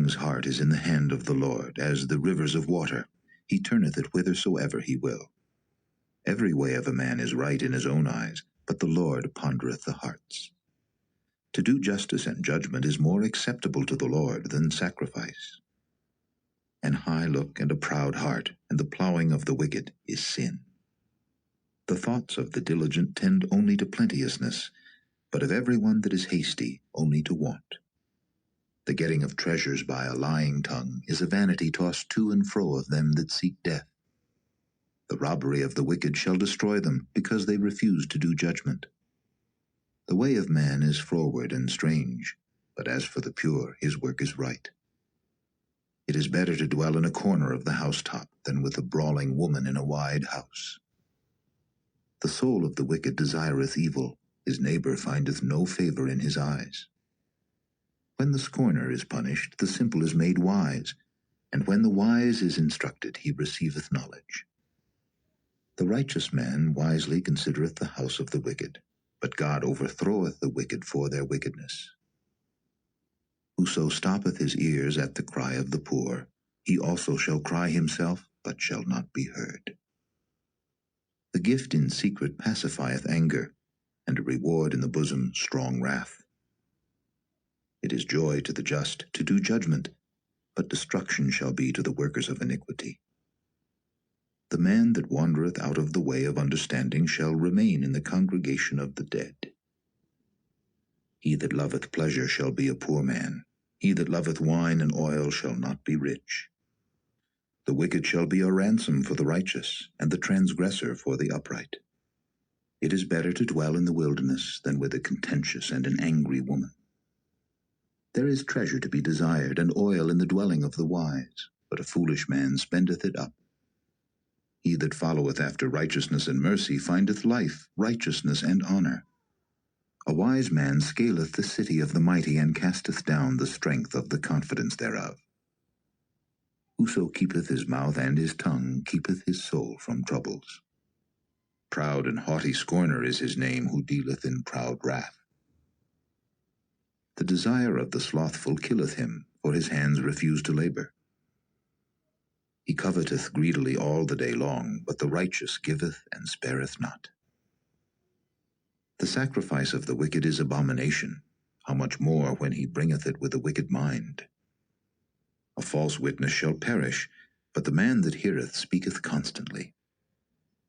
king's heart is in the hand of the Lord, as the rivers of water. He turneth it whithersoever he will. Every way of a man is right in his own eyes, but the Lord pondereth the hearts. To do justice and judgment is more acceptable to the Lord than sacrifice. An high look and a proud heart, and the plowing of the wicked is sin. The thoughts of the diligent tend only to plenteousness, but of every one that is hasty only to want. The getting of treasures by a lying tongue is a vanity tossed to and fro of them that seek death. The robbery of the wicked shall destroy them, because they refuse to do judgment. The way of man is froward and strange, but as for the pure, his work is right. It is better to dwell in a corner of the housetop than with a brawling woman in a wide house. The soul of the wicked desireth evil, his neighbor findeth no favor in his eyes. When the scorner is punished, the simple is made wise, and when the wise is instructed, he receiveth knowledge. The righteous man wisely considereth the house of the wicked, but God overthroweth the wicked for their wickedness. Whoso stoppeth his ears at the cry of the poor, he also shall cry himself, but shall not be heard. The gift in secret pacifieth anger, and a reward in the bosom strong wrath. It is joy to the just to do judgment, but destruction shall be to the workers of iniquity. The man that wandereth out of the way of understanding shall remain in the congregation of the dead. He that loveth pleasure shall be a poor man. He that loveth wine and oil shall not be rich. The wicked shall be a ransom for the righteous, and the transgressor for the upright. It is better to dwell in the wilderness than with a contentious and an angry woman. There is treasure to be desired, and oil in the dwelling of the wise, but a foolish man spendeth it up. He that followeth after righteousness and mercy findeth life, righteousness, and honor. A wise man scaleth the city of the mighty, and casteth down the strength of the confidence thereof. Whoso keepeth his mouth and his tongue keepeth his soul from troubles. Proud and haughty scorner is his name, who dealeth in proud wrath. The desire of the slothful killeth him, for his hands refuse to labor. He coveteth greedily all the day long, but the righteous giveth and spareth not. The sacrifice of the wicked is abomination, how much more when he bringeth it with a wicked mind. A false witness shall perish, but the man that heareth speaketh constantly.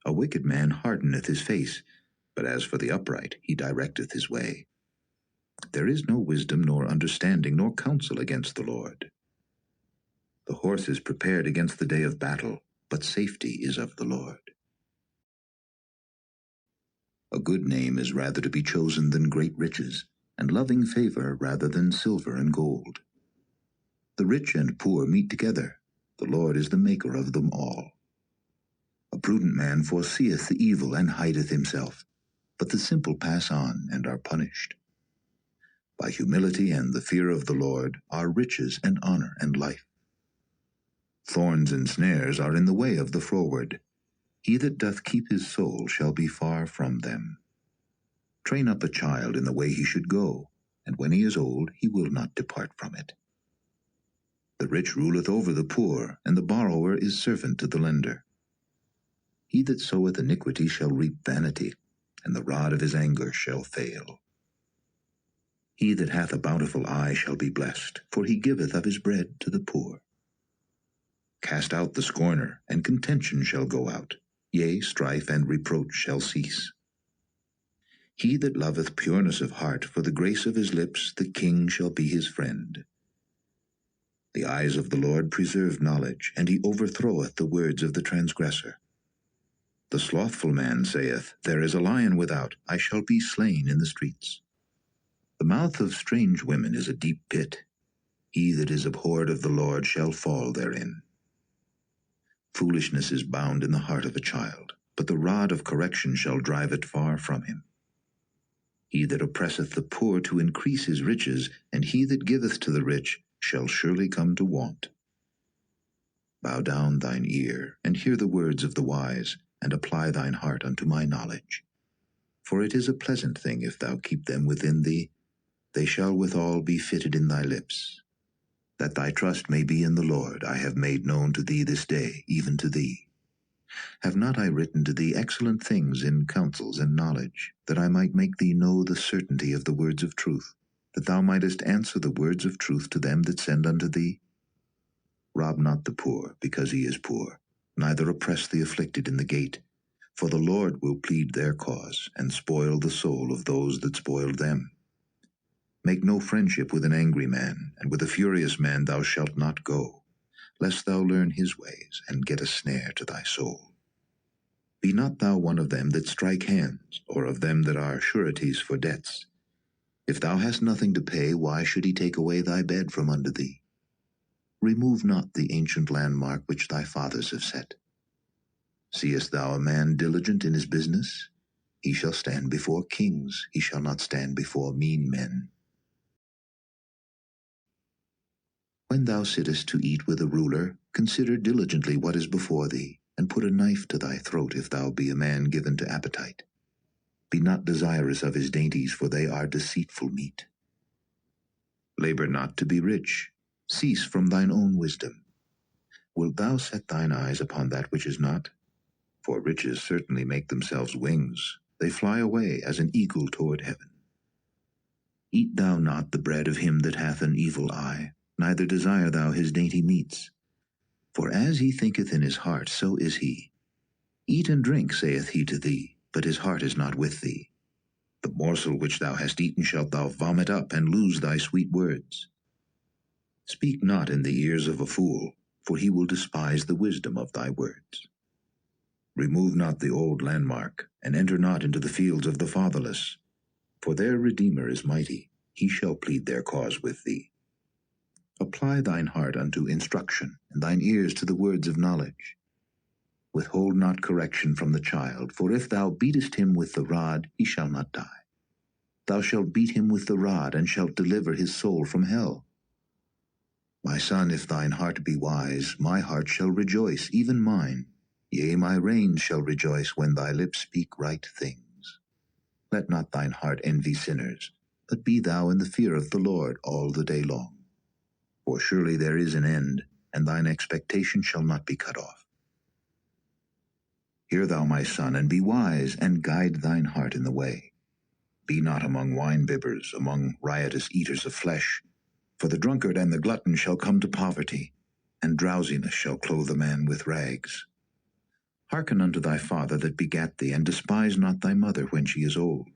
A wicked man hardeneth his face, but as for the upright, he directeth his way. There is no wisdom nor understanding nor counsel against the Lord. The horse is prepared against the day of battle, but safety is of the Lord. A good name is rather to be chosen than great riches, and loving favor rather than silver and gold. The rich and poor meet together. The Lord is the maker of them all. A prudent man foreseeth the evil and hideth himself, but the simple pass on and are punished. By humility and the fear of the Lord are riches and honor and life. Thorns and snares are in the way of the froward. He that doth keep his soul shall be far from them. Train up a child in the way he should go, and when he is old he will not depart from it. The rich ruleth over the poor, and the borrower is servant to the lender. He that soweth iniquity shall reap vanity, and the rod of his anger shall fail. He that hath a bountiful eye shall be blessed, for he giveth of his bread to the poor. Cast out the scorner, and contention shall go out, yea, strife and reproach shall cease. He that loveth pureness of heart, for the grace of his lips, the king shall be his friend. The eyes of the Lord preserve knowledge, and he overthroweth the words of the transgressor. The slothful man saith, There is a lion without, I shall be slain in the streets. The mouth of strange women is a deep pit. He that is abhorred of the Lord shall fall therein. Foolishness is bound in the heart of a child, but the rod of correction shall drive it far from him. He that oppresseth the poor to increase his riches, and he that giveth to the rich shall surely come to want. Bow down thine ear, and hear the words of the wise, and apply thine heart unto my knowledge. For it is a pleasant thing if thou keep them within thee, they shall withal be fitted in thy lips. That thy trust may be in the Lord, I have made known to thee this day, even to thee. Have not I written to thee excellent things in counsels and knowledge, that I might make thee know the certainty of the words of truth, that thou mightest answer the words of truth to them that send unto thee? Rob not the poor, because he is poor, neither oppress the afflicted in the gate, for the Lord will plead their cause, and spoil the soul of those that spoiled them. Make no friendship with an angry man, and with a furious man thou shalt not go, lest thou learn his ways, and get a snare to thy soul. Be not thou one of them that strike hands, or of them that are sureties for debts. If thou hast nothing to pay, why should he take away thy bed from under thee? Remove not the ancient landmark which thy fathers have set. Seest thou a man diligent in his business? He shall stand before kings, he shall not stand before mean men. When thou sittest to eat with a ruler, consider diligently what is before thee, and put a knife to thy throat if thou be a man given to appetite. Be not desirous of his dainties, for they are deceitful meat. Labor not to be rich. Cease from thine own wisdom. Wilt thou set thine eyes upon that which is not? For riches certainly make themselves wings. They fly away as an eagle toward heaven. Eat thou not the bread of him that hath an evil eye, neither desire thou his dainty meats. For as he thinketh in his heart, so is he. Eat and drink, saith he to thee, but his heart is not with thee. The morsel which thou hast eaten shalt thou vomit up, and lose thy sweet words. Speak not in the ears of a fool, for he will despise the wisdom of thy words. Remove not the old landmark, and enter not into the fields of the fatherless. For their Redeemer is mighty, he shall plead their cause with thee. Apply thine heart unto instruction, and thine ears to the words of knowledge. Withhold not correction from the child, for if thou beatest him with the rod, he shall not die. Thou shalt beat him with the rod, and shalt deliver his soul from hell. My son, if thine heart be wise, my heart shall rejoice, even mine. Yea, my reins shall rejoice when thy lips speak right things. Let not thine heart envy sinners, but be thou in the fear of the Lord all the day long. For surely there is an end, and thine expectation shall not be cut off. Hear thou, my son, and be wise, and guide thine heart in the way. Be not among wine-bibbers, among riotous eaters of flesh, for the drunkard and the glutton shall come to poverty, and drowsiness shall clothe a man with rags. Hearken unto thy father that begat thee, and despise not thy mother when she is old.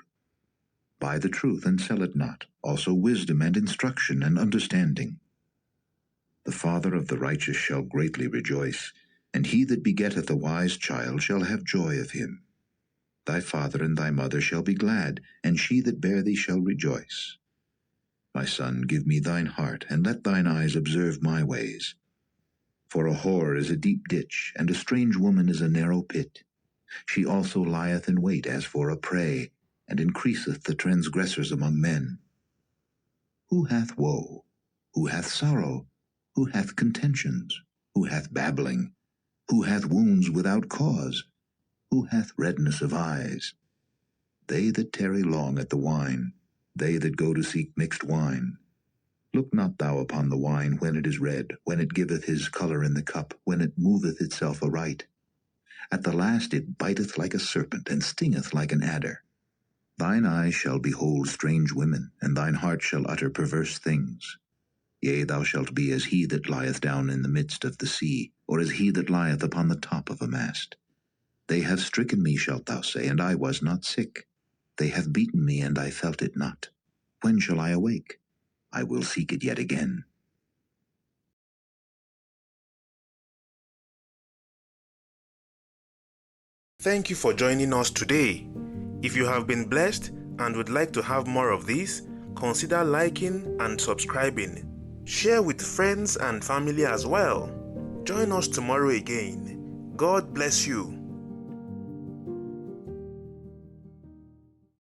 Buy the truth, and sell it not, also wisdom and instruction and understanding. The father of the righteous shall greatly rejoice, and he that begetteth a wise child shall have joy of him. Thy father and thy mother shall be glad, and she that bare thee shall rejoice. My son, give me thine heart, and let thine eyes observe my ways. For a whore is a deep ditch, and a strange woman is a narrow pit. She also lieth in wait as for a prey, and increaseth the transgressors among men. Who hath woe? Who hath sorrow? Who hath contentions? Who hath babbling? Who hath wounds without cause? Who hath redness of eyes? They that tarry long at the wine, they that go to seek mixed wine. Look not thou upon the wine when it is red, when it giveth his colour in the cup, when it moveth itself aright. At the last it biteth like a serpent, and stingeth like an adder. Thine eyes shall behold strange women, and thine heart shall utter perverse things. Yea, thou shalt be as he that lieth down in the midst of the sea, or as he that lieth upon the top of a mast. They have stricken me, shalt thou say, and I was not sick. They have beaten me, and I felt it not. When shall I awake? I will seek it yet again. Thank you for joining us today. If you have been blessed and would like to have more of this, consider liking and subscribing. Share with friends and family as well. Join us tomorrow again. God bless you.